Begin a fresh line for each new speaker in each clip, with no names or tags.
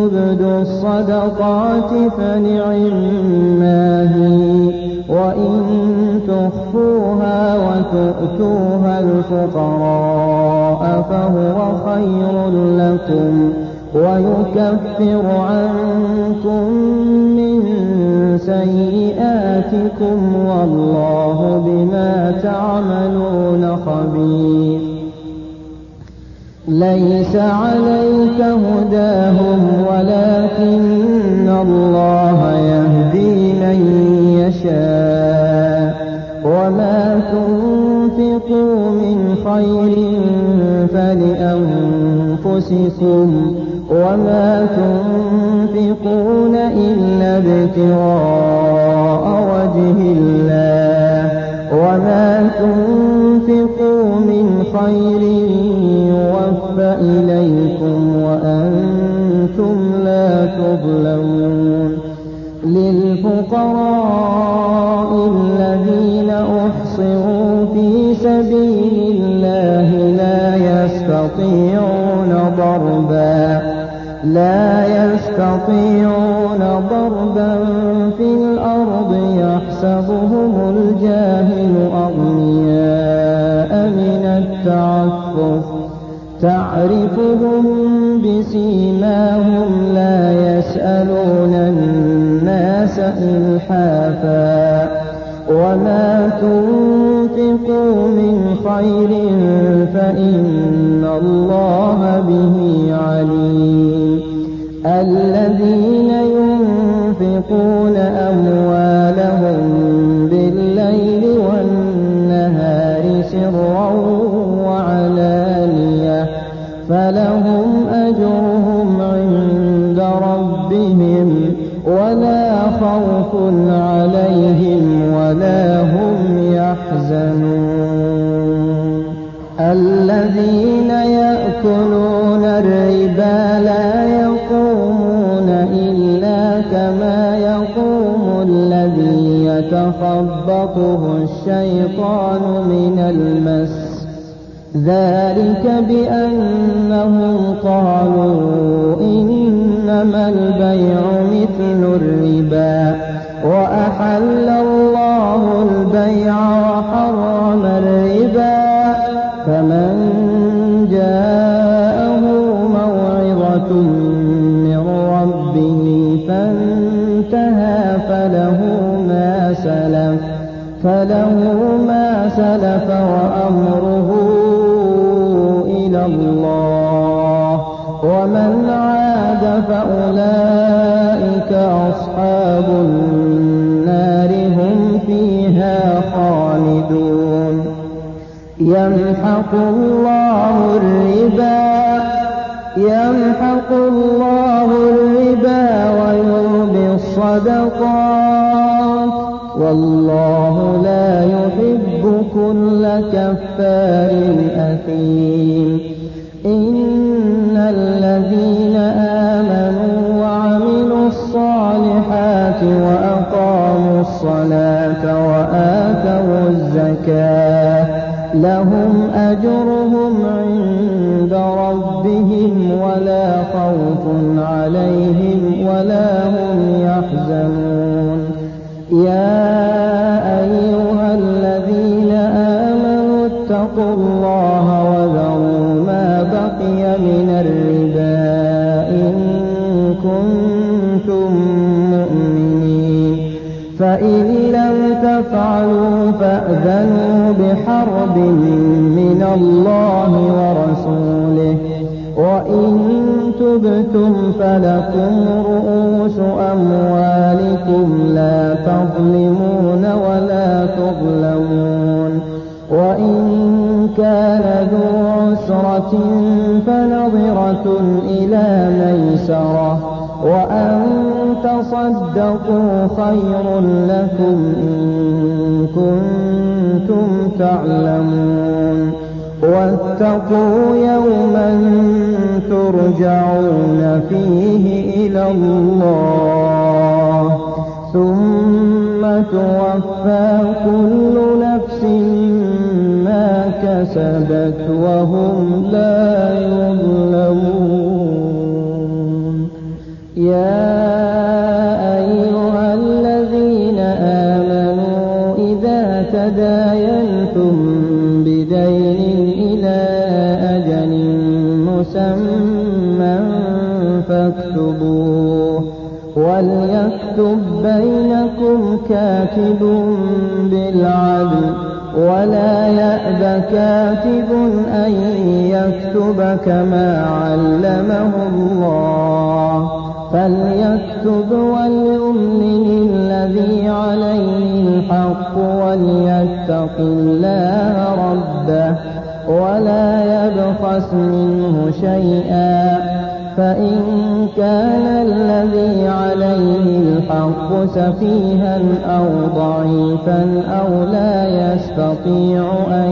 تبدوا الصدقات فنعما هي، وإن تخفوها وتؤتوها الفقراء فهو خير لكم ويكفر عنكم من سيئاتكم والله بما تعملون خبير. ليس عليك هداهم ولكن الله يهدي من يشاء، وما تنفقوا من خير فلأنفسكم وما تنفقون إلا ابتغاء وجه الله، وما تنفقوا من خير يوفى إليكم وأنتم لا تظلمون. للفقراء الذين أحصروا في سبيل الله لا يستطيعون ضربا في الأرض يحسبهم الجاهل أغنياء من التعفف تعرفهم بسيماهم لا يسألون الناس إلحافا، وما تنفقوا من خير فإن الله به عليم. الذين ينفقون أموالهم بالليل والنهار سرا وعلانية فلهم أجرهم عند ربهم ولا خوف عليهم ولا هم يحزنون. الذين يأكلون الربا لا يقومون إلا كما يقوم الذي يتخبطه الشيطان من المس، ذلك بأنهم قالوا إنما البيع مثل الربا وأحل الله البيع وحرم الربا، فمن جاءه موعظة من ربه فانتهى فله ما سلف وأمره إلى الله، ومن عاد فأولئك أصحاب النار هم فيها خالدون. يمحق الله الربا ويربي الصدقات والله لا يحب كل كفار أثيم. إن الذين آمنوا وعملوا الصالحات وأقاموا الصلاة وآتوا الزكاة لهم أجرهم عند ربهم ولا خوف عليهم ولا هم يحزنون. يا أيها الذين آمنوا اتقوا الله وذروا ما بقي من الربا إن كنتم مؤمنين، فإن لم تفعلوا فأذنوا بحرب من الله ورسوله، وإن تبتم فلكم رؤوس أموالكم لا تظلمون ولا تظلمون، وإن كان ذو عسرة فنظرة إلى ميسرة، وأن تصدقوا خير لكم إن كنتم تعلمون. واتقوا يوما ترجعون فيه إلى الله ثم توفى كل نفس ما كسبت وهم لا يظلمون. يا أيها الذين آمنوا إذا تداينتم بدين إلى أجل مسمى فاكتبوه وليكتب بينكم كاتب بالعدل ولا يأب كاتب أن يكتب كما علمه الله فليكتب وليملل الذي عليه الحق وليتق الله ربه ولا يبخس منه شيئا فإن كان الذي عليه الحق سفيها أو ضعيفا أو لا يستطيع أن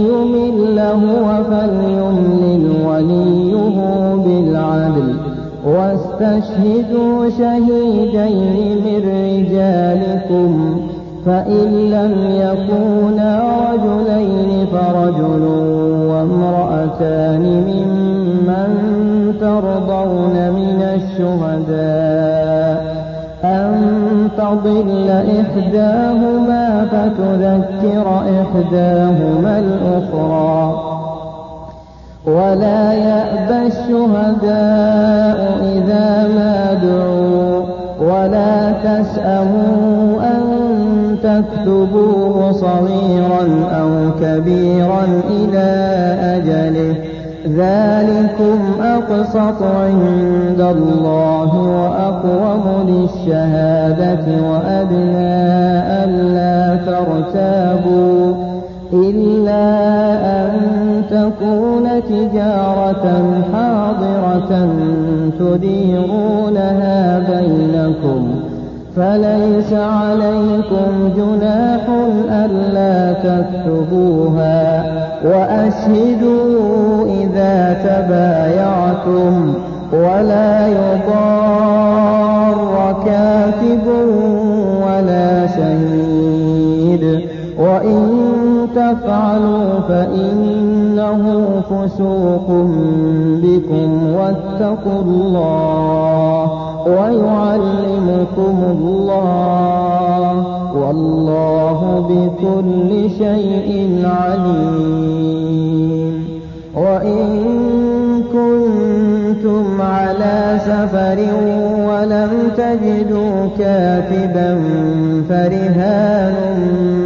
يمله فليملل وليه بالعدل واستشهدوا شهيدين من رجالكم فإن لم يكونا رجلين فرجل وامرأتان ممن ترضون من الشهداء أن تضل إحداهما فتذكر إحداهما الأخرى ولا يأبى الشهداء إذا ما دعوا ولا تسأموا أن تكتبوه صغيرا أو كبيرا إلى أجله ذلكم أقسط عند الله وأقوم للشهادة وأدنى ألا ترتابوا إلا أن تكون تجارة حاضرة تديرونها بينكم فليس عليكم جناح ألا تكتبوها وأشهدوا إذا تبايعتم ولا يضار كاتب ولا شهيد وإن تفعلوا فإنه فسوق بكم واتقوا الله ويعلمكم الله والله بكل شيء عليم وإن كنتم على سفر ولم تجدوا كاتبا فرهان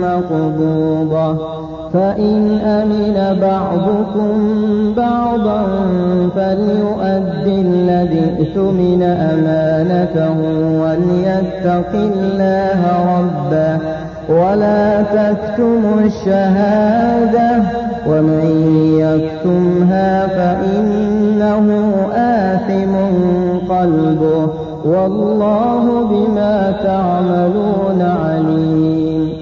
مقبوضة فإن أمن بعضكم بعضا فليؤدي الذي اؤتمن أمانته وليتق الله ربه ولا تكتموا الشهادة ومن يكتمها فإنه آثم قلبه والله بما تعملون عليم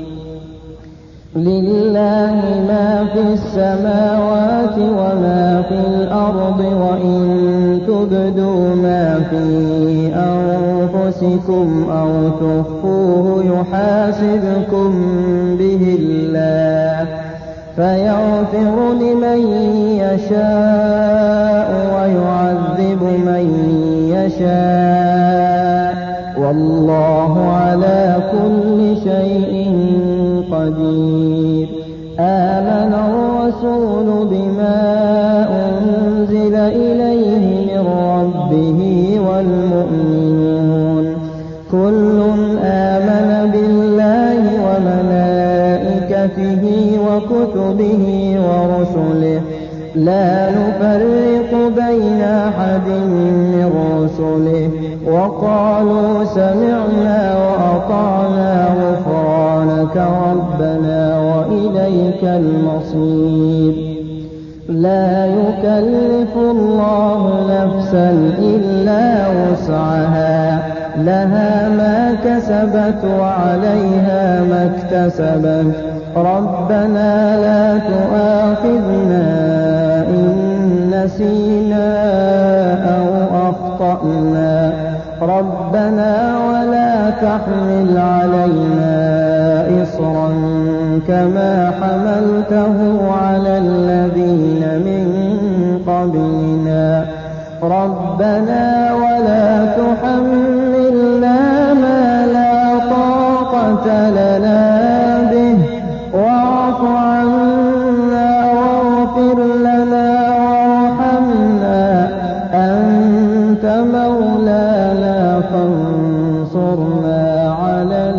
لله ما في السماوات وما في الأرض وإن تبدوا ما في أنفسكم أو تخفوه يحاسبكم به الله فيغفر لمن يشاء ويعذب من يشاء والله على كل شيء قدير آمن الرسول بما أنزل إليه من ربه والمؤمنون كل آمن بالله وملائكته وكتبه ورسله لا نفرق بين أحد من رسله وقالوا سمعنا وأطعنا غفرانك ربنا وإليك المصير لا يكلف الله نفسا إلا وسعها لها ما كسبت وعليها ما اكتسبت ربنا لا تؤاخذنا إن نسينا أو أخطأنا ربنا ولا تحمل علينا إصرا كما حملته على الذين من قبلنا ربنا ولا تحملنا ما لا طاقة لنا به واعف عنا واغفر لنا وارحمنا أنت مولانا فانصرنا على